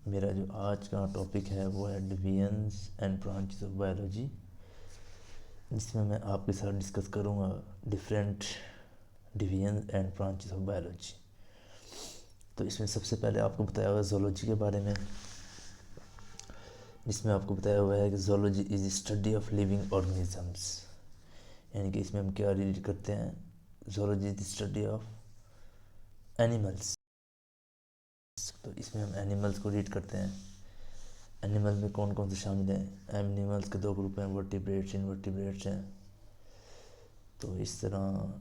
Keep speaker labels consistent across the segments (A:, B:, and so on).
A: मेरा जो आज का टॉपिक है वो है divisions and branches of biology, जिसमें मैं आपके साथ डिस्कस करूँगा different divisions and branches of biology. तो इसमें सबसे पहले आपको बताया हुआ है जोलॉजी के बारे में, जिसमें आपको बताया हुआ है कि zoology is study of living organisms, यानी कि इसमें हम क्या रीड करते हैं, zoology is study of animals. तो इसमें हम एनिमल्स को रीड करते हैं। एनिमल में कौन कौन से शामिल हैं? एनिमल्स के दो ग्रुप हैं, वर्टिब्रेट्स, इनवर्टिब्रेट्स हैं। तो इस तरह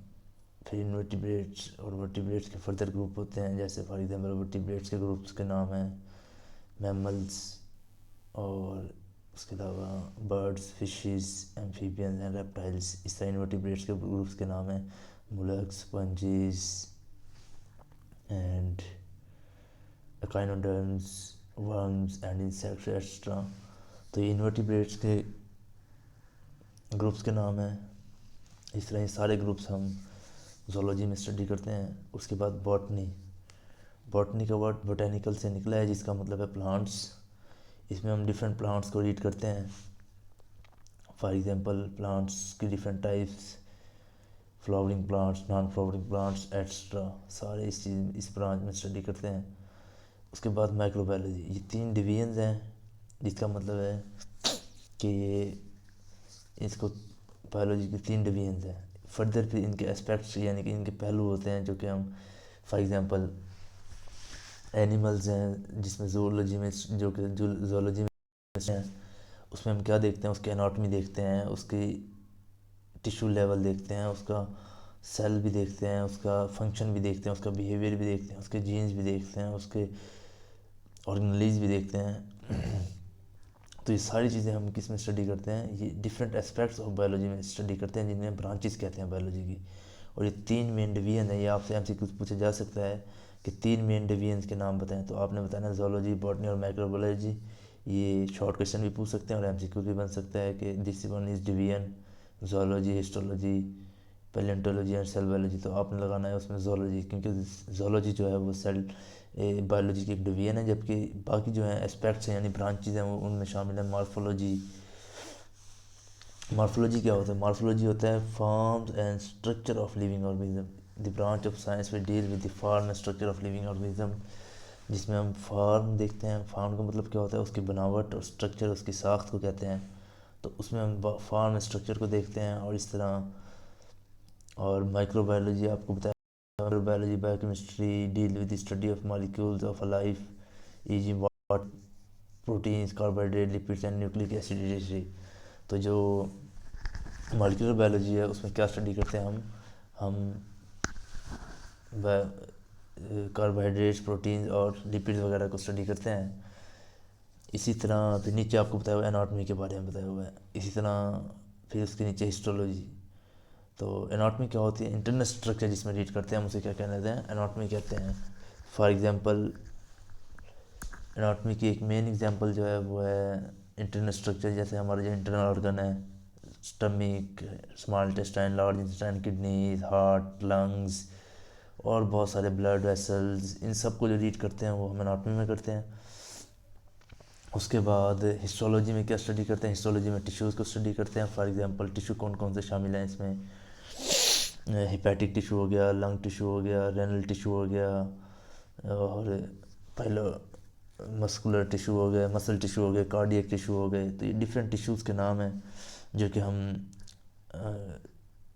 A: फिर इनवर्टिब्रेट्स और वर्टिब्रेट्स के फर्दर ग्रुप होते हैं, जैसे फॉर एग्जांपल वर्टिब्रेट्स के ग्रुप्स के नाम हैं मैमल्स, और उसके अलावा birds, fishes, amphibians and reptiles. इस तरह इनवर्टिब्रेट्स के ग्रुप्स के नाम हैं molluscs, sponges and echinoderms, worms and insects extra. तो ये इनवर्टिब्रेट्स के ग्रुप्स के नाम हैं। इस तरह ये सारे ग्रुप्स हम जोलॉजी में स्टडी करते हैं। उसके बाद बॉटनी। बॉटनी का वर्ड बोटेनिकल से निकला है, जिसका मतलब है प्लांट्स। इसमें हम डिफरेंट प्लांट्स को रीड करते हैं। फॉर एग्जांपल प्लांट्स की different types, flowering plants, non flowering plants extra, सारे इस ब्रांच में स्टडी करते हैं। उसके बाद माइक्रोबायोलॉजी। ये 3 डिवीजन्स हैं, जिसका मतलब है कि ये इसको बायोलॉजी के 3 डिवीजन्स हैं। फर्दर फिर इनके एस्पेक्ट्स यानी कि इनके पहलू होते हैं, जो कि हम फॉर एग्जांपल एनिमल्स हैं, जिसमें जूलॉजी में जो कि जूलॉजी में हैं, उसमें हम क्या देखते हैं, उसकी एनाटॉमी देखते हैं, उसकी टिश्यू लेवल देखते हैं, उसका सेल भी देखते हैं, उसका फंक्शन भी देखते हैं, उसका बिहेवियर भी देखते हैं, उसके जीन्स भी देखते हैं, उसके ऑर्गेनेलिज भी देखते हैं। तो ये सारी चीज़ें हम किस में स्टडी करते हैं, ये डिफरेंट एस्पेक्ट्स ऑफ बायोलॉजी में स्टडी करते हैं, जिन्हें ब्रांचेस कहते हैं बायोलॉजी की। और ये 3 मेन डिवीजन है। ये आपसे एमसीक्यू पूछा जा सकता है कि 3 मेन डिवीजन्स के नाम बताएं, तो आपने बताना जोलॉजी, बॉटनी और माइक्रोबायोलॉजी। ये शॉर्ट क्वेश्चन भी पूछ सकते हैं और एमसीक्यू भी बन सकता है कि this one is division, zoology, histology, paleontology and cell biology. तो आपने लगाना है उसमें जोलॉजी, क्योंकि जोलॉजी जो है वो सेल बायोलॉजी की एक डिवीजन है, जबकि बाकी जो है एस्पेक्ट्स हैं यानी ब्रांचेज हैं वो उनमें शामिल है मॉर्फोलॉजी। मॉर्फोलॉजी क्या होता है? मॉर्फोलॉजी होता है forms and structure of living organism. The branch of science will deal with the form and structure of living organism, जिसमें हम फॉर्म देखते हैं। फॉर्म का मतलब क्या होता है? उसकी बनावट, और स्ट्रक्चर उसकी साख्त को कहते हैं। तो उसमें हम फॉर्म एंड स्ट्रक्चर को देखते हैं। और इस तरह और माइक्रोबायोलॉजी आपको बताया, microbiology biochemistry deal with the study of molecules of a life, e g. Water, proteins, carbohydrate, lipids and nucleic acid. तो जो मॉलिक्यूलर बायोलॉजी है उसमें क्या स्टडी करते हैं हम कार्बोहाइड्रेट्स, प्रोटीन्स और लिपिड्स वगैरह को स्टडी करते हैं। इसी तरह फिर नीचे आपको बताया हुआ है एनाटॉमी के बारे में बताया हुआ है। इसी तरह फिर उसके नीचे हिस्टोलॉजी। तो एनाटॉमी क्या होती है? इंटरनल स्ट्रक्चर जिसमें रीड करते हैं हम उसे क्या कहते हैं? एनाटॉमी कहते हैं। फॉर एग्जांपल एनाटॉमी की एक मेन एग्जांपल जो है वो है इंटरनल स्ट्रक्चर, जैसे हमारे जो इंटरनल ऑर्गन है, stomach, small intestine, large intestine, kidneys, heart, lungs और बहुत सारे ब्लड वेसल्स, इन सब को जो रीड करते हैं वो हम एनाटॉमी में करते हैं। उसके बाद हिस्टोलॉजी में क्या स्टडी करते हैं? हिस्टोलॉजी में टिश्यूज़ को स्टडी करते हैं। फॉर एग्जांपल टिश्यू कौन कौन से शामिल हैं इसमें? हेपेटिक टिश्यू हो गया, लंग टिश्यू हो गया, रेनल टिश्यू हो गया, और पहले मस्कुलर टिश्यू हो गए, मसल टिश्यू हो गए, कार्डियक टिश्यू हो गए। तो ये डिफरेंट टिश्यूज़ के नाम हैं जो कि हम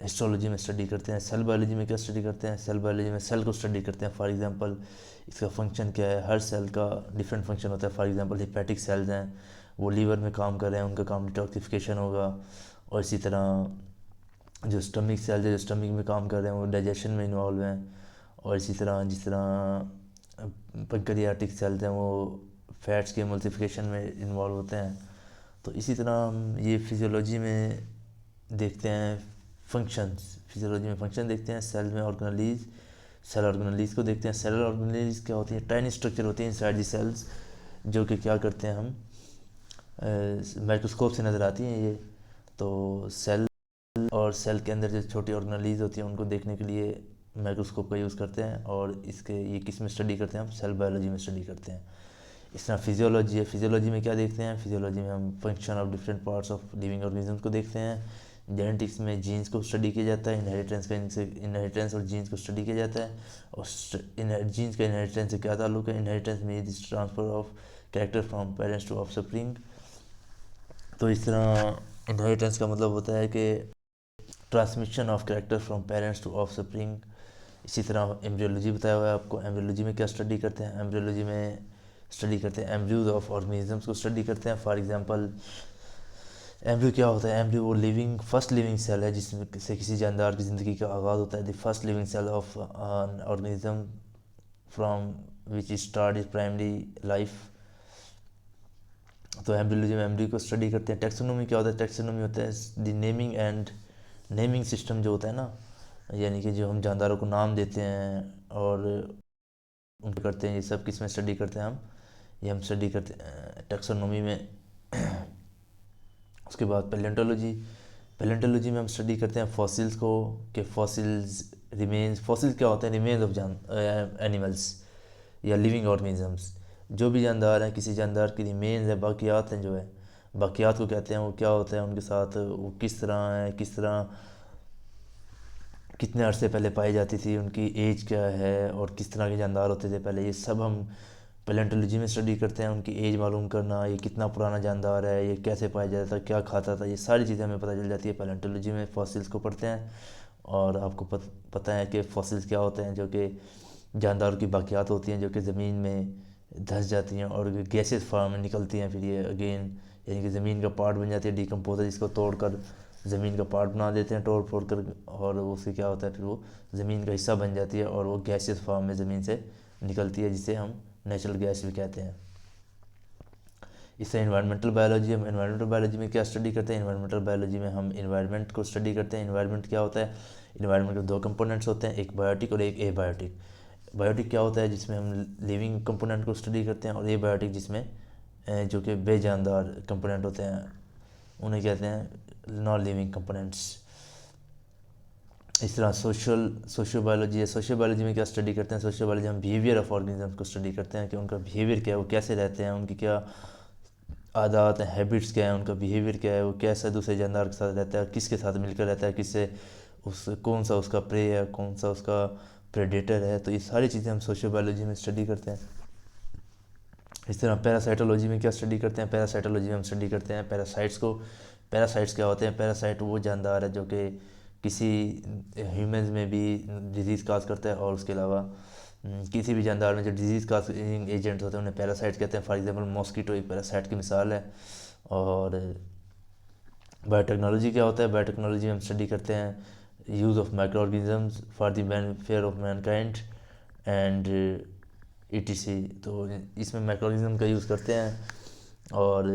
A: हिस्टोलॉजी में स्टडी करते हैं। सेल बायोलॉजी में क्या स्टडी करते हैं? सेल बायोलॉजी में सेल को स्टडी करते हैं। फॉर एग्जांपल इसका फंक्शन क्या है? हर सेल का डिफरेंट फंक्शन होता है। फॉर एग्जांपल हेपेटिक सेल्स हैं, वो लीवर में काम कर रहे हैं, उनका काम डिटॉक्सिफिकेशन होगा। और इसी तरह जो स्टमक सेल्स है, जो स्टमक में काम कर रहे हैं, वो डाइजेशन में इन्वॉल्व हैं। और इसी तरह जिस तरह पैंक्रियाटिक सेल्स हैं, वो फैट्स के एमल्सिफिकेशन में इन्वॉल्व होते हैं। तो इसी तरह हम ये फिजियोलॉजी में देखते हैं फंक्शंस। फिजियोलॉजी में फंक्शन देखते हैं। सेल में ऑर्गेनेलीज, सेल ऑर्गेनेलीज को देखते हैं। सेल ऑर्गेनेलीज क्या होती है? टाइनी स्ट्रक्चर होती है इनसाइड दी सेल्स, जो कि क्या करते हैं हम माइक्रोस्कोप से नज़र आती हैं ये। तो सेल और सेल के अंदर जो छोटी ऑर्गेनेलीज होती हैं उनको देखने के लिए माइक्रोस्कोप का यूज़ करते हैं। और इसके ये किस में स्टडी करते हैं? हम सेल बायोलॉजी में स्टडी करते हैं। इस तरह फिजियोलॉजी है, फिजियोलॉजी में क्या देखते हैं, फिजियोलॉजी में हम function of different parts of living organism को देखते हैं। जेनेटिक्स में जीन्स को स्टडी किया जाता है, इनहेरिटेंस और जीन्स को स्टडी किया जाता है। और जीन्स का इनहेरिटेंस से क्या ताल्लुक है, inheritance means transfer of character from parents to offspring. तो इस तरह इनहेरिटेंस का मतलब होता है कि transmission of character from parents to offspring. इसी तरह एम्ब्रियोलॉजी बताया हुआ है आपको। एम्ब्रियोलॉजी में क्या स्टडी करते हैं, एम्ब्रियोलॉजी में स्टडी करते हैं एम्ब्रियोज ऑफ ऑर्गेनिजम्स को स्टडी करते हैं। फॉर एग्जांपल एम्ब्रियो क्या होता है, एम्ब्रियो वो फर्स्ट लिविंग सेल है जिसमें से किसी जानदार की ज़िंदगी का आगाज़ होता है। The first living cell of organism from which start is primary life. तो एम्ब्रियोलॉजी में एम्ब्रियो को स्टडी करते हैं। टेक्सोनोमी क्या होता है, टेक्सोनोमी होता है the naming and naming system जो होता है ना, यानी कि जो हम जानदारों को नाम देते हैं और उनको करते हैं, ये सब किस में स्टडी करते हैं हम, ये हम स्टडी करते हैं टेक्सोनोमी में। उसके बाद पैलेंटोलॉजी, पैलेंटोलॉजी में हम स्टडी करते हैं फॉसिल्स को, कि फॉसिल्स रिमेन्स, फॉसिल्स क्या होते हैं, रिमेन्स ऑफ एनिमल्स या लिविंग ऑर्गेनिजम्स। जो भी जानदार हैं, किसी जानदार की रिमेन्स है, बाकियात हैं जो है, बाकियात को कहते हैं। वो क्या होता है उनके साथ, वो किस तरह है, किस तरह कितने अरसे पहले पाई जाती थी, उनकी एज क्या है और किस तरह के जानदार होते थे पहले, ये सब हम पैलेंटोलॉजी में स्टडी करते हैं। उनकी एज मालूम करना, ये कितना पुराना जानदार है, ये कैसे पाया जाता था, क्या खाता था, ये सारी चीज़ें हमें पता चल जाती है पैलेंटोलॉजी में। फॉसिल्स को पढ़ते हैं और आपको पता है कि फॉसिल्स क्या होते हैं, जो कि जानदारों की बाकियात होती हैं जो कि ज़मीन में धंस जाती हैं और गैसेस फॉर्म में निकलती हैं। फिर ये अगेन यानी कि ज़मीन का पार्ट बन जाती है, डिकम्पोजर जिसको तोड़कर ज़मीन का पार्ट बना देते हैं तोड़ फोड़ कर, और उससे क्या होता है फिर वो ज़मीन का हिस्सा बन जाती है और वो गैसेस फॉर्म में ज़मीन से निकलती है, जिसे हम नेचुरल गैस भी कहते हैं। इससे इन्वायरमेंटल बायोलॉजी, हम इन्वायरमेंटल बायोलॉजी में क्या स्टडी करते हैं, इन्वायरमेंटल बायोलॉजी में हम इन्वायरमेंट को स्टडी करते हैं। इन्वायरमेंट क्या होता है, इन्वायरमेंट के दो कंपोनेंट्स होते हैं, एक बायोटिक और एक एबायोटिक। बायोटिक क्या होता है, जिसमें हम लिविंग कंपोनेंट को स्टडी करते हैं, और एबायोटिक जिसमें जो कि बेजानदार कंपोनेंट होते हैं उन्हें कहते हैं नॉन लिविंग कंपोनेंट्स। इस तरह सोशल बायोलॉजी है, सोशल बायोलॉजी में क्या स्टडी करते हैं, सोशल बायोलॉजी हम बिहेवियर ऑफ ऑर्गेनिज्म को स्टडी करते हैं कि उनका बिहेवियर क्या है, वो कैसे रहते हैं, उनकी क्या आदत हैं, हैबिट्स क्या है, उनका बिहेवियर क्या है, वो कैसा दूसरे जानदार के साथ रहता है, किसके साथ मिलकर रहता है, किससे उस कौन सा उसका प्रे है, कौन सा उसका प्रेडेटर है। तो ये सारी चीज़ें हम सोशल बायोलॉजी में स्टडी करते हैं। इस तरह पैरासाइटोलॉजी में क्या स्टडी करते हैं, पैरासाइटोलॉजी में हम स्टडी करते हैं पैरासाइट्स को। पैरासाइट्स क्या होते हैं, पैरासाइट वो जानदार है जो कि किसी ह्यूमंस में भी डिजीज़ काज करता है, और उसके अलावा किसी भी जानदार में जो डिजीज़ काजिंग एजेंट होते हैं उन्हें पैरासाइट कहते हैं। फॉर एग्जांपल मॉस्कीटो एक पैरासाइट की मिसाल है। और बायोटेक्नोलॉजी क्या होता है, बायोटेक्नोलॉजी में हम स्टडी करते हैं use of micro organisms for the welfare of Mankind and etc. तो इसमें माइक्रो ऑर्गेनिज्म का यूज़ करते हैं, और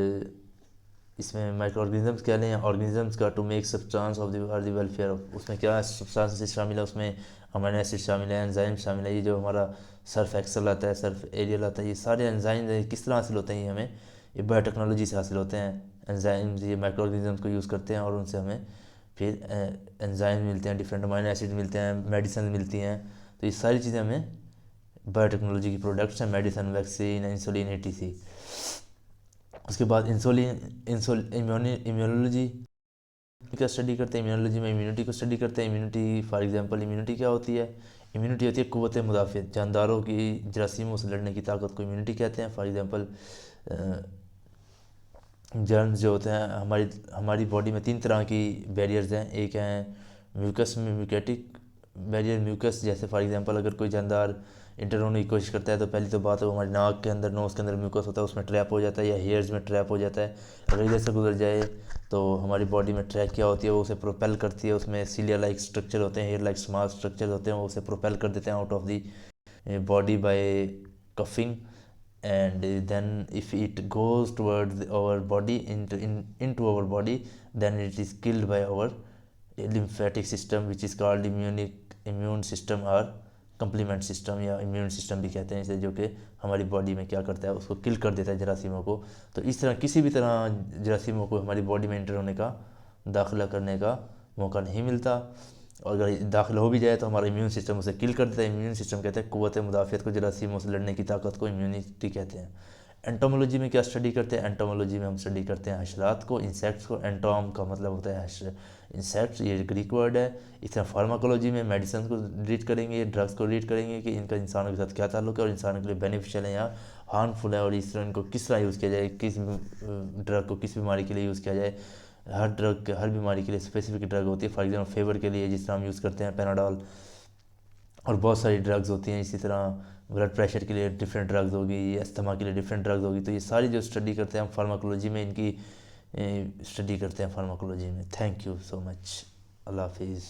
A: इसमें माइक्रो ऑर्गेनिजम्स क्या लें, ऑर्गेनिजम्स का to make substance of the welfare of, उसमें क्या सब्सटेंसेस शामिल है, उसमें अमीनो एसिड शामिल है, एंजाइम शामिल है। ये जो हमारा सर्फ एक्सेल आता है, सर्फ एरियल आता है, ये सारे एंजाइम किस तरह हासिल होते हैं, ये हमें ये बायोटेक्नोलॉजी से हासिल होते हैं। एंजाइम्स ये माइक्रो ऑर्गेनिजम्स को यूज़ करते हैं और उनसे हमें फिर एंजाइम मिलते हैं, डिफरेंट अमीनो एसिड मिलते हैं, मेडिसिन मिलती हैं। तो ये सारी चीज़ें हमें बायोटेक्नोलॉजी की प्रोडक्ट्स हैं, मेडिसिन, वैक्सीन, इंसुलिन, एटीसी। उसके बाद इम्यूनोलॉजी का स्टडी करते हैं। इम्यूनोलॉजी में इम्यूनिटी को स्टडी करते हैं। इम्यूनिटी फॉर एग्जांपल इम्यूनिटी क्या होती है, इम्यूनिटी होती है क़ुव्वत मुदाफ़ियत, जानदारों की जरासीमों से लड़ने की ताकत को इम्यूनिटी कहते हैं। फॉर एग्जांपल जर्म्स जो होते हैं, हमारी बॉडी में 3 तरह की बैरियर्स हैं। एक हैं म्यूकस में म्यूकेटिक बैरियर, म्यूकस जैसे फॉर एग्जांपल अगर कोई जानदार इंटर होने की कोशिश करता है तो पहली तो बात है वो हमारी नाक के अंदर, नोज़ के अंदर म्यूकस होता है, उसमें ट्रैप हो जाता है, या हेयर्स में ट्रैप हो जाता है। अगर इधर से गुजर जाए तो हमारी बॉडी में ट्रैक क्या होती है, वो उसे प्रोपेल करती है, उसमें सीलिया लाइक स्ट्रक्चर होते हैं, हेयर लाइक स्मॉल स्ट्रक्चर होते हैं, वो उसे प्रोपेल कर देते हैं out of the body by coughing. And then if it goes towards our body into our body, then it is killed by our lymphatic system which is called immune system or complement system, या immune system भी कहते हैं इसे, जो कि हमारी body में क्या करता है, उसको किल कर देता है जरासीमों को। तो इस तरह किसी भी तरह जरासीमों को हमारी बॉडी में एंटर होने का, दाखिला करने का मौका नहीं मिलता, और अगर दाखिल हो भी जाए तो हमारा इम्यून सिस्टम उसे किल कर देता है। इम्यून सिस्टम कहते हैं क़ुव्वत मुदाफ़ियत को, जरासीमों से लड़ने की ताकत को इम्यूनिटी कहते हैं। एंटोमोलॉजी में क्या स्टडी करते हैं? एंटोमोलॉजी में हम स्टडी करते हैं हशरात को, इंसेक्ट्स को। एंटोम का मतलब होता है इंसेक्ट्स, ये ग्रीक वर्ड है। इस तरह फार्माकोलॉजी में मेडिसिन को रीड करेंगे, ड्रग्स को रीड करेंगे कि इनका इंसानों के साथ क्या ताल्लुक है और इंसानों के लिए बेनिफिशियल है या हार्मफुल है, और इस तरह इनको किस तरह यूज़ किया जाए, किस ड्रग को किस बीमारी के लिए यूज़ किया जाए। हर ड्रग, हर बीमारी के लिए स्पेसिफिक ड्रग होती है। फॉर एग्जाम्पल फेवर के लिए जिस तरह हम यूज़ करते हैं पेनाडॉल, और बहुत सारी ड्रग्स होती हैं। इसी तरह ब्लड प्रेशर के लिए डिफरेंट ड्रग्स होगी, अस्थमा के लिए डिफरेंट ड्रग्स होगी। तो ये सारी जो स्टडी करते हैं हम फार्माकोलॉजी में, इनकी स्टडी करते हैं फार्माकोलॉजी में। Thank you so much. Allah हाफिज़।